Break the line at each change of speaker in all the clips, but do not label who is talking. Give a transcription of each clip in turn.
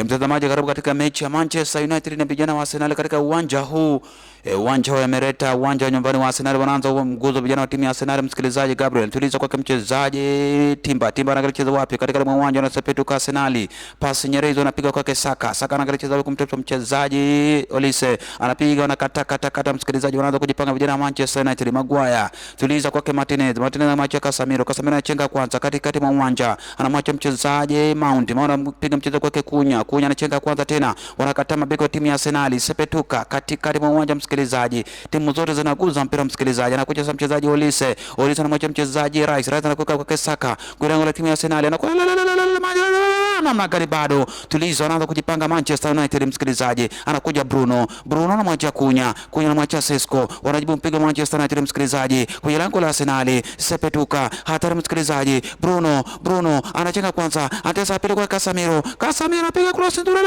Mtazamaji, karibu katika mechi ya Manchester United na vijana wa Arsenal katika uwanja huu. Uwanja wa Emerita, uwanja wa nyumbani wa Arsenal. Wanaanza mguzo vijana wa timu ya Arsenal. Msikilizaji, Gabriel tuliza kwa mchezaji Timba anacheza wapi katika uwanja na Sepetu Arsenal. Pasi nyerezo anapiga kwa Saka anacheza huko kumtafuta mchezaji Olise, anapiga na kata msikilizaji. Wanaanza kujipanga vijana wa Manchester United. Maguire tuliza kwa Martinez anamwacha Casemiro anachenga kwanza katikati mwa uwanja, anamwacha mchezaji Mount anapiga mchezo kwa Kunya anachenga kwanza tena, wanakataa mabeki wa timu ya Arsenal. Sepetuka katikati mwa uwanja msikilizaji, timu zote zinaguza mpira msikilizaji, anakuja sasa mchezaji Olise anamwacha mchezaji Rice anakuka kwa Saka kwa lango la timu ya Arsenal, anakuwa namna gani bado tulizo, anaanza kujipanga Manchester United msikilizaji, anakuja Bruno anamwacha Kunya anamwacha Sesko, wanajibu mpigo Manchester United msikilizaji kwa lango la Arsenal. Sepetuka hatari msikilizaji, Bruno anachenga kwanza, atesa pili kwa Casemiro anapiga cross ndura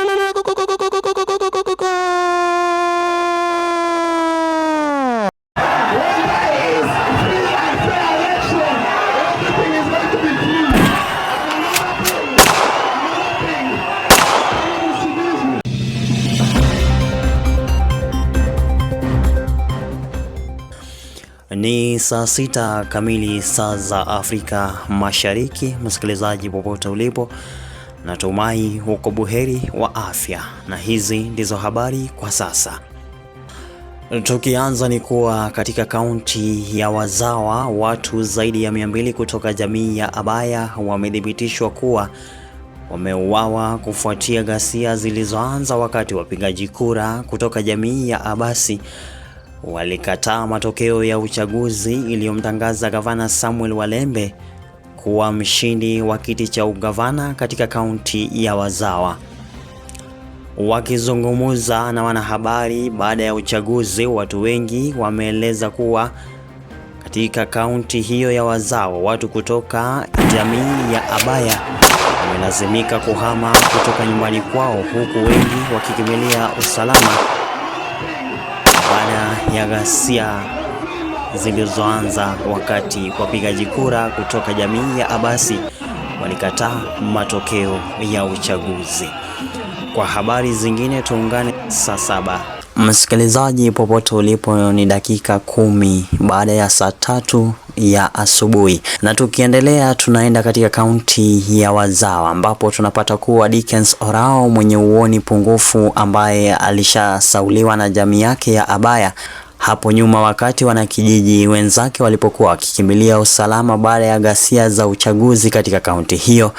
Ni saa 6 kamili saa za Afrika Mashariki. Msikilizaji popote ulipo, natumai huko buheri wa afya, na hizi ndizo habari kwa sasa. Tukianza ni kuwa katika kaunti ya Wazawa, watu zaidi ya 200 kutoka jamii ya Abaya wamethibitishwa kuwa wameuawa kufuatia ghasia zilizoanza wakati wapigaji kura kutoka jamii ya Abasi walikataa matokeo ya uchaguzi iliyomtangaza gavana Samuel Walembe kuwa mshindi wa kiti cha ugavana katika kaunti ya Wazawa. Wakizungumza na wanahabari baada ya uchaguzi, watu wengi wameeleza kuwa katika kaunti hiyo ya Wazawa, watu kutoka jamii ya Abaya wamelazimika kuhama kutoka nyumbani kwao, huku wengi wakikimbilia usalama baada ya ghasia zilizoanza wakati wapigaji kura kutoka jamii ya Abasi walikataa matokeo ya uchaguzi. Kwa habari zingine tuungane saa 7. Msikilizaji popote ulipo, ni dakika 10 baada ya saa 3 ya asubuhi, na tukiendelea tunaenda katika kaunti ya Wazawa ambapo tunapata kuwa Dickens Orao mwenye uoni pungufu ambaye alishasauliwa na jamii yake ya Abaya hapo nyuma wakati wanakijiji wenzake walipokuwa wakikimbilia usalama baada ya ghasia za uchaguzi katika kaunti hiyo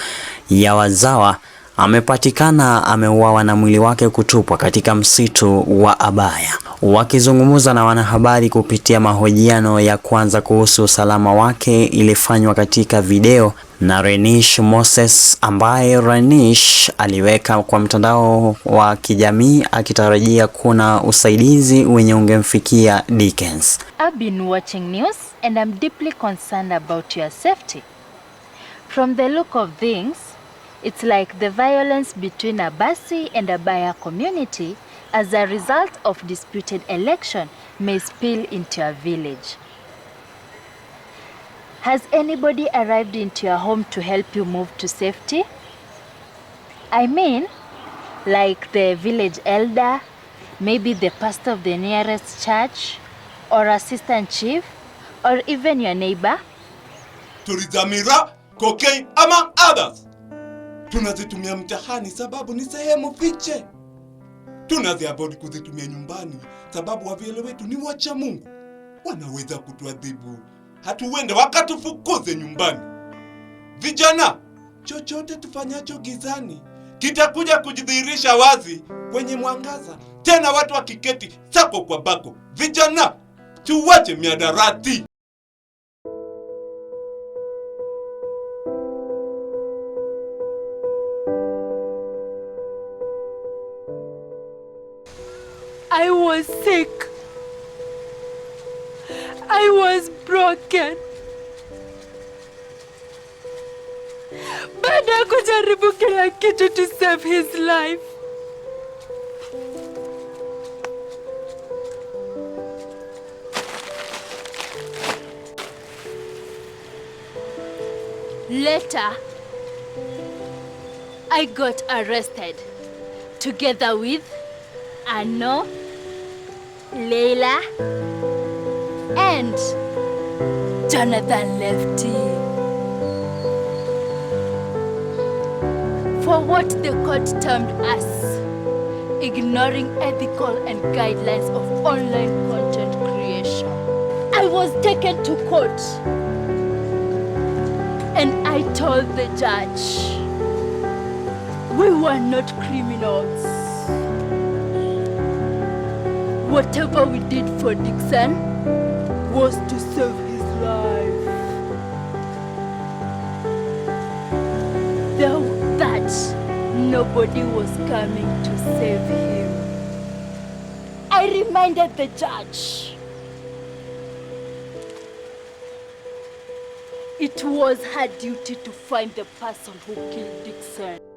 ya Wazawa, amepatikana ameuawa na mwili wake kutupwa katika msitu wa Abaya. Wakizungumza na wanahabari kupitia mahojiano ya kwanza kuhusu usalama wake ilifanywa katika video na Renish Moses, ambaye Renish aliweka kwa mtandao wa kijamii akitarajia kuna usaidizi wenye ungemfikia Dickens.
I've been watching news and I'm deeply concerned about your safety. From the look of things, it's like the violence between Abasi and Abaya community as a result of disputed election may spill into your village. Has anybody arrived into your home to help you move to safety? I mean, like the village elder, maybe the pastor of the nearest church, or assistant chief, or even your neighbor?
Tulizamira, cocaine, among others. Tunazitumia mtahani sababu ni sehemu fiche. Tunaziabodi kuzitumia nyumbani sababu wavyele wetu ni wacha Mungu. Wanaweza kutuadhibu, hatuwende wakatufukuze nyumbani. Vijana, chochote tufanyacho gizani kitakuja kujidhihirisha wazi kwenye mwangaza. Tena watu wakiketi sako kwa bako. Vijana, tuwache miadarati.
I was sick. I was broken. Baada ya kujaribu kila kitu to save his life, later I got arrested.
together with Ano, Leila, and Jonathan Lefty. For what the court termed as ignoring ethical and guidelines of online content creation. I was taken to court and I told the judge we were not criminals. Whatever we did for Dixon was to save his life. That nobody was coming to save him. I reminded the judge it was her duty to find the person who killed Dixon.